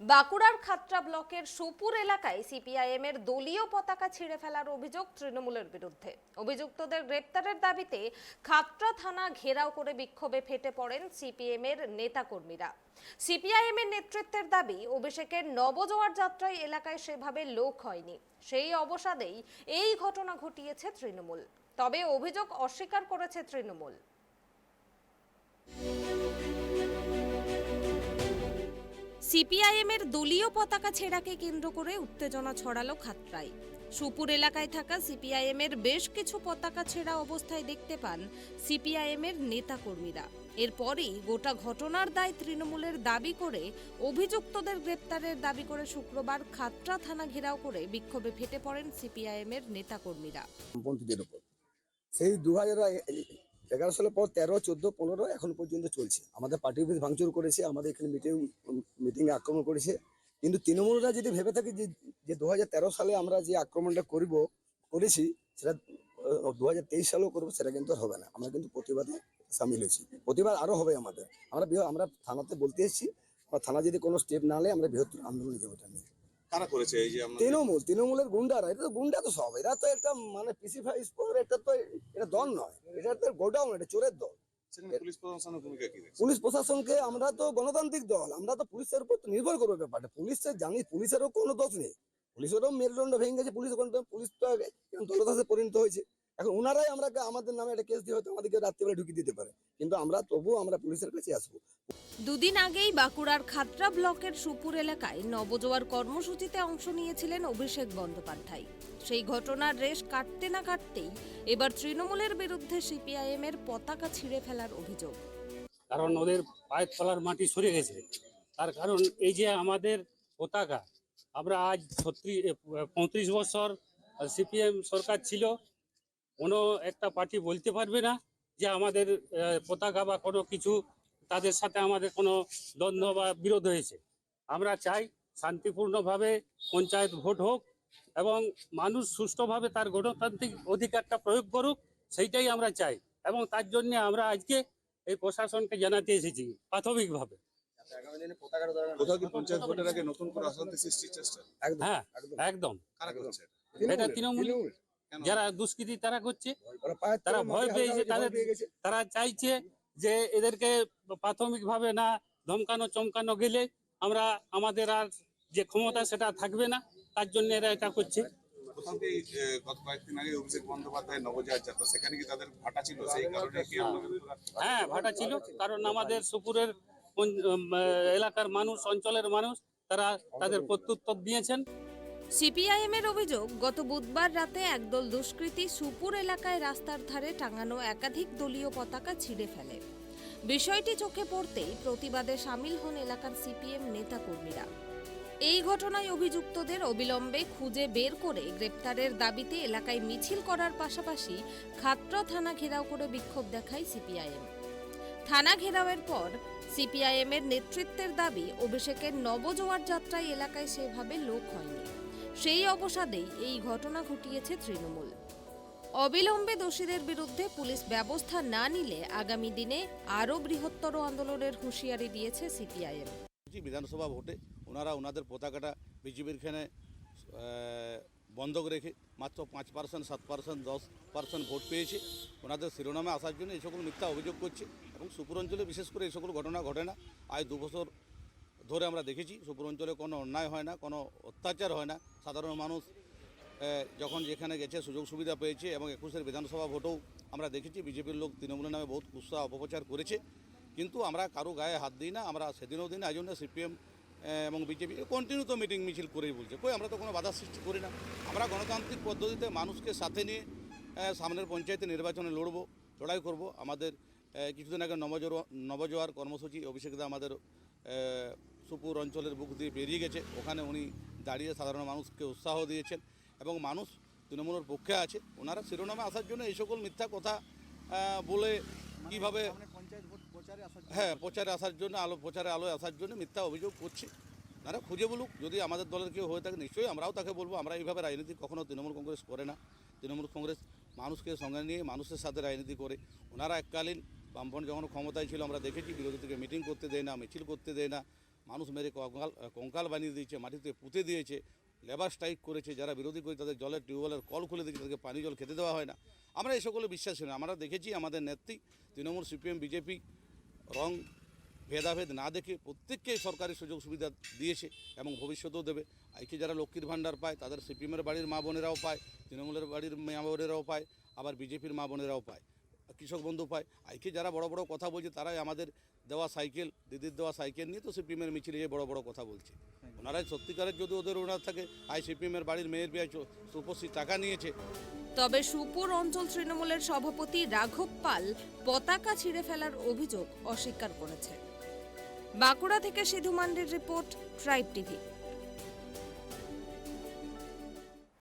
বাঁকুড়ার খাতড়া ব্লকের সোপুর এলাকায় সিপিআইএম এর দলীয় পতাকা ছিঁড়ে ফেলার অভিযোগ তৃণমূলের বিরুদ্ধে। অভিযুক্তদের গ্রেপ্তারের দাবিতে খাতড়া থানা ঘেরাও করে বিক্ষোভে ফেটে পড়েন সিপিএম এর নেতাকর্মীরা। সিপিআইএম এর নেতৃত্বের দাবি, অভিষেকের নবজোয়ার যাত্রায় এলাকায় সেভাবে লোক হয়নি, সেই অবসাদেই এই ঘটনা ঘটিয়েছে তৃণমূল। তবে অভিযোগ অস্বীকার করেছে তৃণমূল। সিপিআইএম এর দলীয় পতাকা ছেঁড়াকে কেন্দ্র করে উত্তেজনা ছড়ালো খাতড়ায়। সুপুর এলাকায় থাকা সিপিআইএম এর বেশ কিছু পতাকা ছেঁড়া অবস্থায় দেখতে পান সিপিআইএম এর নেতাকর্মীরা। এরপরই গোটা ঘটনার দায় তৃণমূলের দাবি করে অভিযুক্তদের গ্রেপ্তারের দাবি করে শুক্রবার খাতড়া থানা ঘেরাও করে বিক্ষোভে ফেটে পড়েন সিপিআইএম এর নেতাকর্মীরা। সেই 2011 সালের পর 13, 14, 15 এখন পর্যন্ত চলছে। আমাদের পার্টি অফিস ভাঙচুর করেছে, আমাদের এখানে মিটিংয়ে আক্রমণ করেছে। কিন্তু তৃণমূলরা যদি ভেবে থাকে যে 2013 সালে আমরা যে আক্রমণটা করেছি সেটা 2023 সালেও করবো, সেটা কিন্তু হবে না। আমরা কিন্তু প্রতিবাদে সামিল হয়েছি, প্রতিবাদ আরো হবে আমাদের। আমরা থানাতে বলতে এসেছি, থানা যদি কোনো স্টেপ না নেয় আমরা বৃহত্তর আন্দোলনে যাবো। এটা নিয়ে কারা করেছে এই যে তৃণমূলের গুন্ডারা, এটা তো গুন্ডা তো সব। এরা তো একটা পিসিফাই স্পোর, এটা তো এটা দল নয়, এটা তো গোডাউন, এটা চোরের দল। পুলিশ প্রশাসনের ভূমিকা কি? পুলিশ প্রশাসনকে, আমরা তো গণতান্ত্রিক দল, আমরা তো পুলিশের উপর নির্ভর করবো ব্যাপারটা। পুলিশের জানি, পুলিশেরও কোনো দোষ নেই, পুলিশেরও মেরুদণ্ড ভেঙে গেছে, পুলিশ তো দলদাসে পরিণত হয়েছে। এখন ওনারাই আমাদের নামে একটা কেস দিয়ে হয়তো আমাদেরকে রাত্রিবেলা ঢুকিয়ে দিতে পারে, কিন্তু আমরা তবুও আমরা পুলিশের কাছে আসবো। দুদিন আগেই বাঁকুড়ার খাতড়া ব্লকের সুপুর এলাকায় নবজোয়ার কর্মসূচিতে অংশ নিয়েছিলেন অভিষেক বন্দ্যোপাধ্যায়। সেই ঘটনার রেশ কাটতে না কাটতেই এবার তৃণমূলের বিরুদ্ধে সিপিআইএম এর পতাকা ছিঁড়ে ফেলার অভিযোগ। কারণ ওদের পায়ের তলার মাটি সরে গেছে। তার কারণ এই যে আমাদের পতাকা, আমরা আজ 35 বছর সিপিএম সরকার ছিল, কোনো একটা পার্টি বলতে পারবে না যে আমাদের পতাকা বা কোনো কিছু তাদের সাথে আমাদের কোনো দ্বন্দ্ব বা বিরোধ হয়েছে। আমরা চাই শান্তিপূর্ণভাবে পঞ্চায়েত ভোট হোক এবং মানুষ সুষ্ঠুভাবে তার গণতান্ত্রিক অধিকারটা প্রয়োগ করুক, সেইটাই আমরা চাই। এবং তার জন্য আমরা আজকে এই প্রশাসনকে জানাতে এসেছি প্রাথমিকভাবে। পঞ্চায়েত ভোটের আগে নতুন করে অশান্তি সৃষ্টির চেষ্টা? হ্যাঁ, একদম। কারা করছে এটা তৃণমূল, যারা দুষ্কৃতি তারা করছে, তারা ভয় পেয়েছে, তারা চাইছে যে এদেরকে প্রাথমিকভাবে না ধমকানো চমকানো গেলে আমরা আমাদের আর যে ক্ষমতা সেটা থাকবে না, তার জন্য এরা এটা করছে। গত কয়েকদিন আগে অভিষেক বন্দ্যোপাধ্যায় নবজোয়ার যাত্রা, সেখানে কি তাদের ভাটা ছিল? সেই কারণে কি? হ্যাঁ, ভাটা ছিল, কারণ আমাদের সুপুরের এলাকার মানুষ, অঞ্চলের মানুষ, তারা তাদের প্রত্যুত্তর দিয়েছেন। সিপিআইএম এর অভিযোগ, গত বুধবার রাতে একদল দুষ্কৃতী সুপুর এলাকায় রাস্তার ধারে টাঙানো একাধিক দলীয় পতাকা ছিঁড়ে ফেলে। বিষয়টি চোখে পড়তেই প্রতিবাদে সামিল হন এলাকার সিপিএম নেতাকর্মীরা। এই ঘটনায় অভিযুক্তদের অবিলম্বে খুঁজে বের করে গ্রেপ্তারের দাবিতে এলাকায় মিছিল করার পাশাপাশি খাতড়া থানা ঘেরাও করে বিক্ষোভ দেখায় সিপিআইএম। থানা ঘেরাওয়ের পর সিপিআইএম এর নেতৃত্বের দাবি, অভিষেকের নবজোয়ার যাত্রায় এলাকায় সেভাবে লোক হয়নি, সেই অবসাদেই এই ঘটনা ঘটিয়েছে তৃণমূল। অবিলম্বে দোষীদের বিরুদ্ধে পুলিশ ব্যবস্থা না নিলে আগামী দিনে আরও বৃহত্তর আন্দোলনের হুঁশিয়ারি দিয়েছে সিপিআইএম। বিধানসভা ভোটে ওনারা ওনাদের পতাকাটা বিজেপির খানে বন্ধক রেখে মাত্র 5%, 7%, 10% ভোট পেয়েছে। ওনাদের শিরোনামে আসার জন্য এই সকল মিথ্যা অভিযোগ করছে এবং সুপুর অঞ্চলে বিশেষ করে এই সকল ঘটনা ঘটে না। আজ 2 বছর ধরে আমরা দেখেছি সুপুর অঞ্চলে কোনো অন্যায় হয় না, কোনো অত্যাচার হয় না। সাধারণ মানুষ যখন যেখানে গেছে সুযোগ সুবিধা পেয়েছে এবং 21-এর বিধানসভা ভোটেও আমরা দেখেছি বিজেপির লোক তৃণমূলের নামে বহুত কুৎসা অপপ্রচার করেছে, কিন্তু আমরা কারো গায়ে হাত দিই না। আমরা সেদিনও দিন, এই জন্য সিপিএম এবং বিজেপি কন্টিনিউ তো মিটিং মিছিল করেই বলছে, আমরা তো কোনো বাধা সৃষ্টি করি না। আমরা গণতান্ত্রিক পদ্ধতিতে মানুষকে সাথে নিয়ে সামনের পঞ্চায়েতে নির্বাচনে লড়াই করব। আমাদের কিছুদিন আগে নবজোয়ার কর্মসূচি অভিষেকদা আমাদের সুপুর অঞ্চলের বুক দিয়ে বেরিয়ে গেছে, ওখানে উনি দাঁড়িয়ে সাধারণ মানুষকে উৎসাহ দিয়েছেন এবং মানুষ তৃণমূলের পক্ষে আছে। ওনারা শিরোনামে আসার জন্য এই সকল মিথ্যা কথা বলে কীভাবে প্রচারে আলোয় আসার জন্য মিথ্যা অভিযোগ করছে। তারা খুঁজে বলুক, যদি আমাদের দলের কেউ হয়ে থাকে নিশ্চয়ই আমরাও তাকে বলবো। আমরা এইভাবে রাজনীতি কখনো তৃণমূল কংগ্রেস করে না। তৃণমূল কংগ্রেস মানুষকে সঙ্গে নিয়ে মানুষের সাথে রাজনীতি করে। ওনারা এককালীন বামফ্রন্ট যখন ক্ষমতায় ছিল আমরা দেখেছি বিরোধীদেরকে মিটিং করতে দেয় না, মিছিল করতে দেয় না, মানুষ মেরে কঙ্কাল বানিয়ে দিয়েছে, মাটিতে পুঁতে দিয়েছে, লেবার স্ট্রাইক করেছে, যারা বিরোধী করে তাদের জলের টিউবওয়েলের কল খুলে দিয়েছে, তাদেরকে পানি জল খেতে দেওয়া হয় না। আমরা এই সকলে বিশ্বাসী না। আমরা দেখেছি আমাদের নেত্রী তৃণমূল, সিপিএম, বিজেপি রং ভেদাভেদ না দেখে প্রত্যেককে সরকারি সুযোগ সুবিধা দিয়েছে এবং ভবিষ্যতেও দেবে। আইকে যারা লক্ষ্মীর ভাণ্ডার পায় তাদের সিপিএমের বাড়ির মা বোনেরাও পায়, তৃণমূলের বাড়ির মা বোনেরাও পায়, আবার বিজেপির মা বোনেরাও পায়, কৃষক বন্ধু পায়। আইকে যারা বড় বড় কথা বলছে তারাই আমাদের দেওয়া সাইকেল, দিদির দেওয়া সাইকেল নিয়ে তো সিপিএমের মিছিলে যে বড় বড় কথা বলছে। ওনারাই সত্যিকারের যদি ওনার থাকে আই সিপিএমের বাড়ির মেয়ের বিয়ে সুপশ্রী টাকা নিয়েছে। তবে সুপুর অঞ্চল তৃণমূলের সভাপতি রাঘব পাল পতাকা ছিঁড়ে ফেলার অভিযোগ অস্বীকার করেছে। বাঁকুড়া থেকে সিধু মান্ডির রিপোর্ট, ট্রাইব টিভি।